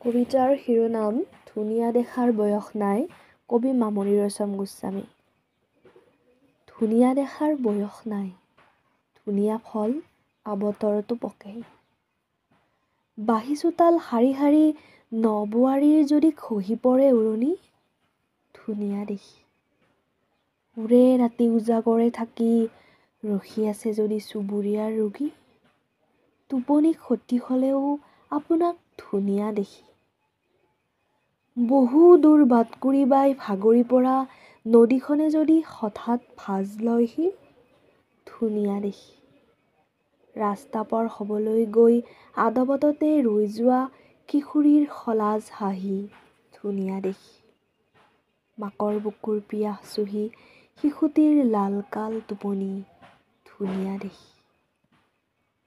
কবিতাৰ শিৰোনাম ধুনীয়া দেখাৰ বয়স নাই, কবি মামণি ৰয়ছম গোস্বামী। ধুনীয়া দেখাৰ বয়স নাই, ধুনীয়া ফল আৱতৰতো পকে। বাঁহী চোতাল শাৰী শাৰী নবোৱাৰীৰ যদি খহি পৰে উৰণি, ধুনীয়া দেখি। ওৰে ৰাতি উজাগৰে থাকি ৰখি আছে যদি চুবুৰীয়াৰ ৰোগী, টোপনি ক্ষতি হ'লেও আপোনাক ধুনীয়া দেখি। বহু দূৰ বাটকুৰি বাই ভাগৰি পৰা নদীখনে যদি হঠাৎ ভাঁজ লয়হি, ধুনীয়া দেখি। ৰাস্তা পাৰ হ'বলৈ গৈ আদবততে ৰৈ যোৱা কিশোৰীৰ সলাজ হাঁহি, ধুনীয়া দেখি। মাকৰ বুকুৰ পিয়াহ চুহি শিশুটিৰ লালকাল টোপনি, ধুনীয়া দেখি।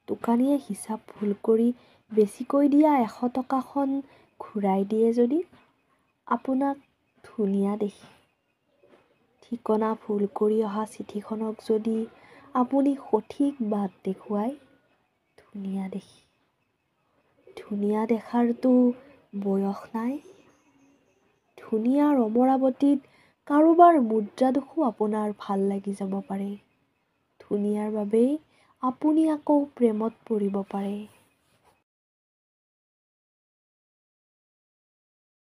দোকানীয়ে হিচাপ ভুল কৰি বেছিকৈ দিয়া ১০০ টকাখন ঘূৰাই দিয়ে যদি, আপোনাক ধুনীয়া দেখি। ঠিকনা ভুল কৰি অহা চিঠিখনক যদি আপুনি সঠিক বাট দেখুৱায়, ধুনীয়া দেখি। ধুনীয়া দেখাৰতো বয়স নাই। ধুনীয়াৰ অমৰাৱতীত কাৰোবাৰ মুদ্ৰাডোখো আপোনাৰ ভাল লাগি যাব পাৰে। ধুনীয়াৰ বাবেই আপুনি আকৌ প্ৰেমত পৰিব পাৰে।